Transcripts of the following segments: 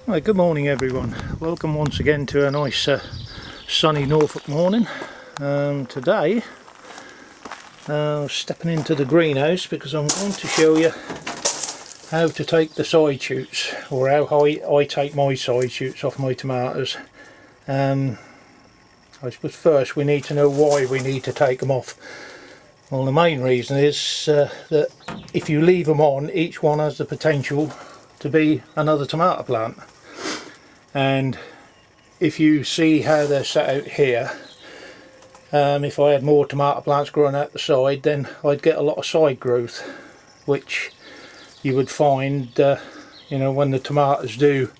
Right, good morning everyone. Welcome once again to a nice sunny Norfolk morning. Today stepping into the greenhouse because I'm going to show you how to take the side shoots, or how I take my side shoots off my tomatoes. I suppose first we need to know why we need to take them off. Well, the main reason is that if you leave them on, each one has the potential to be another tomato plant. And if you see how they're set out here, if I had more tomato plants growing out the side, then I'd get a lot of side growth, which you would find you know, when the tomatoes do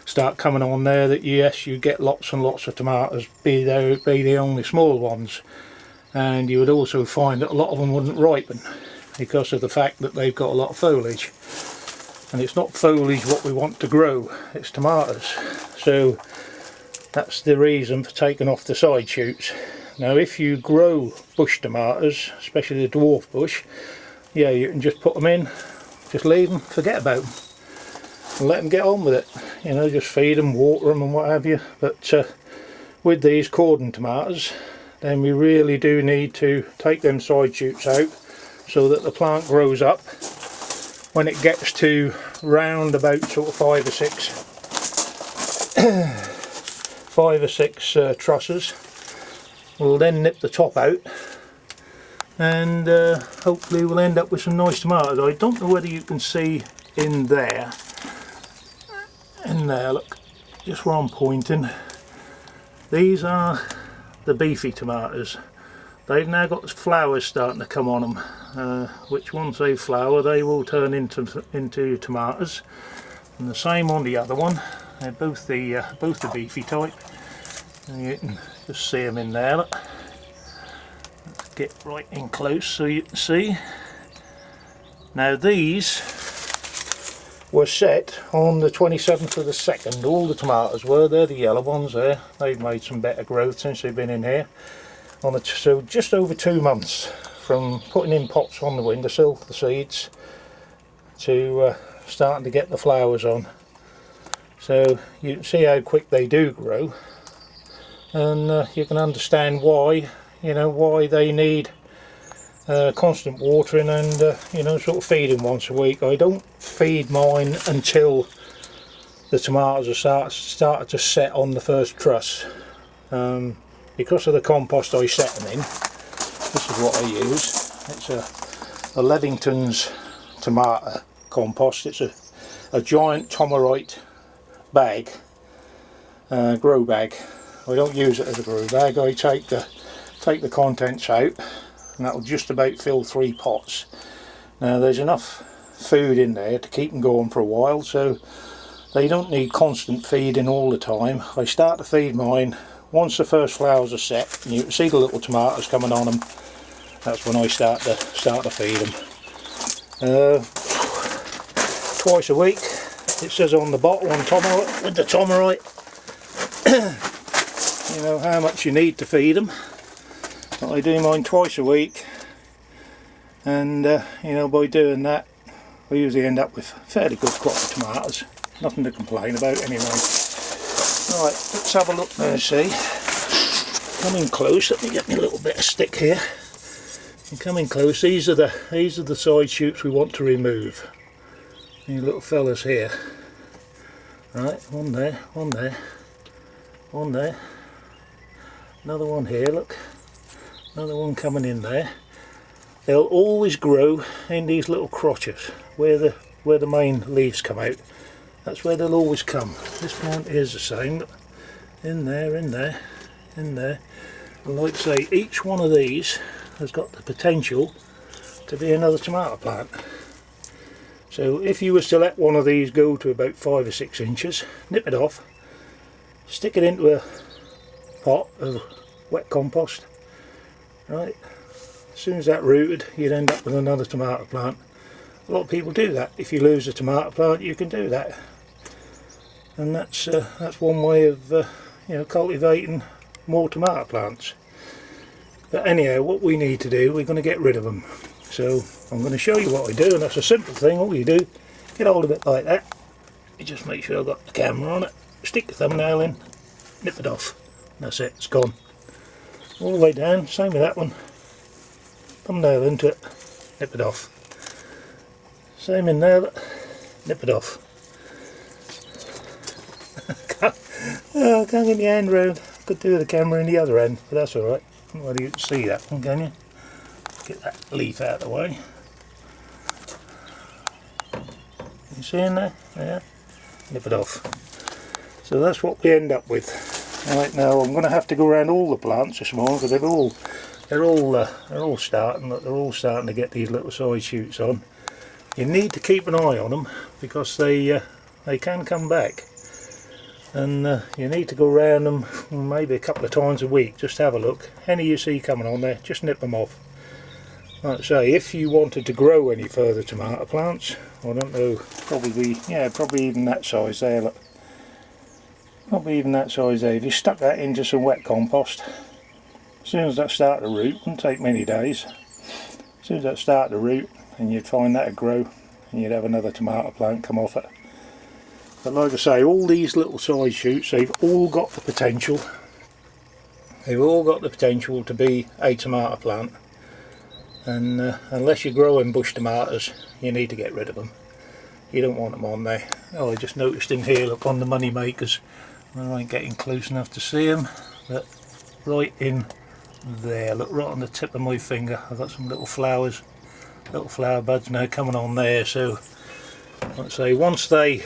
start coming on there, that yes, you get lots and lots of tomatoes, be they only small ones. And you would also find that a lot of them wouldn't ripen because of the fact that they've got a lot of foliage. And it's not foliage what we want to grow, it's tomatoes. So that's the reason for taking off the side shoots. Now if you grow bush tomatoes, especially the dwarf bush, yeah, you can just put them in, just leave them, forget about them, and let them get on with it. You know, just feed them, water them and what have you. But with these cordon tomatoes, then we really do need to take them side shoots out so that the plant grows up. When it gets to round about sort of 5 or 6 trusses, we'll then nip the top out, and hopefully we'll end up with some nice tomatoes. I don't know whether you can see in there, look, just where I'm pointing, these are the beefy tomatoes. They've now got flowers starting to come on them, which once they flower they will turn into tomatoes. And the same on the other one. They're both the beefy type. And you can just see them in there. Look. Let's get right in close so you can see. Now these were set on the 27th of the 2nd. All the tomatoes were. They're the yellow ones there. They've made some better growth since they've been in here. So just over 2 months from putting in pots on the windowsill, the seeds, to starting to get the flowers on. So you can see how quick they do grow, and you can understand why, you know, why they need constant watering and you know, sort of feeding once a week. I don't feed mine until the tomatoes are started to set on the first truss. Because of the compost I set them in, this is what I use. It's a Levington's tomato compost. It's a giant Tomerite bag, grow bag. I don't use it as a grow bag. I take the contents out, and that will just about fill 3 pots. Now there's enough food in there to keep them going for a while, so they don't need constant feeding all the time. I start to feed mine once the first flowers are set, and you can see the little tomatoes coming on them. That's when I start to feed them. Twice a week, it says on the bottle on Tomerite, with the Tomerite, you know how much you need to feed them. But I do mine twice a week, and you know, by doing that I usually end up with a fairly good crop of tomatoes. Nothing to complain about anyway. Right, let's have a look now, see. Coming close, let me get me a little bit of stick here. And coming close, these are the side shoots we want to remove. These little fellas here. Right, one there, one there, one there. Another one here, look. Another one coming in there. They'll always grow in these little crotches where the main leaves come out. That's where they'll always come. This plant is the same. In there, in there, in there. And like I say, each one of these has got the potential to be another tomato plant. So if you was to let one of these go to about 5 or 6 inches, nip it off, stick it into a pot of wet compost. Right. As soon as that rooted, you'd end up with another tomato plant. A lot of people do that. If you lose a tomato plant, you can do that. And that's one way of you know, cultivating more tomato plants. But anyhow, what we need to do, we're going to get rid of them. So I'm going to show you what I do, and that's a simple thing. All you do, get hold of it like that, me just make sure I've got the camera on it. Stick the thumbnail in, nip it off. That's it, it's gone. All the way down, same with that one. Thumbnail into it, nip it off. Same in there, nip it off. Oh, I can't get my hand round. Could do the camera in the other end, but that's alright. Well, you can see that one, can you? Get that leaf out of the way. You see in there? Yeah. Nip it off. So that's what we end up with. Right, now I'm going to have to go around all the plants this morning because they're all starting to get these little side shoots on. You need to keep an eye on them because they can come back, and you need to go around them maybe a couple of times a week just to have a look. Any you see coming on there, just nip them off. Like I say, if you wanted to grow any further tomato plants, I don't know, probably even that size there, look. Probably even that size there. If you stuck that into some wet compost, as soon as that started to root, wouldn't take many days, as soon as that started to root, and you'd find that would grow, and you'd have another tomato plant come off it. But like I say, all these little side shoots, they've all got the potential. They've all got the potential to be a tomato plant. And unless you're growing bush tomatoes, you need to get rid of them. You don't want them on there. Oh, I just noticed in here, look, on the money makers, I ain't getting close enough to see them, but right in there, look, right on the tip of my finger, I've got some little flowers, little flower buds now coming on there. So let's say once they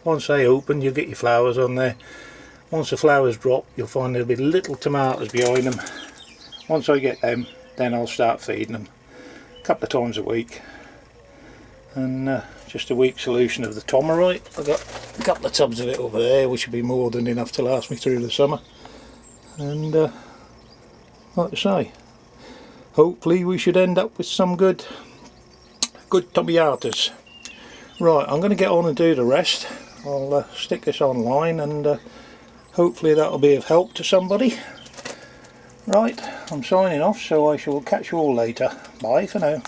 open, you'll get your flowers on there. Once the flowers drop, you'll find there'll be little tomatoes behind them. Once I get them, then I'll start feeding them a couple of times a week. And just a week solution of the Tomarite. I've got a couple of tubs of it over there, which will be more than enough to last me through the summer. And like I say, hopefully we should end up with some good tomatoes. Right, I'm going to get on and do the rest. I'll stick this online, and hopefully that'll be of help to somebody. Right, I'm signing off, so I shall catch you all later. Bye for now.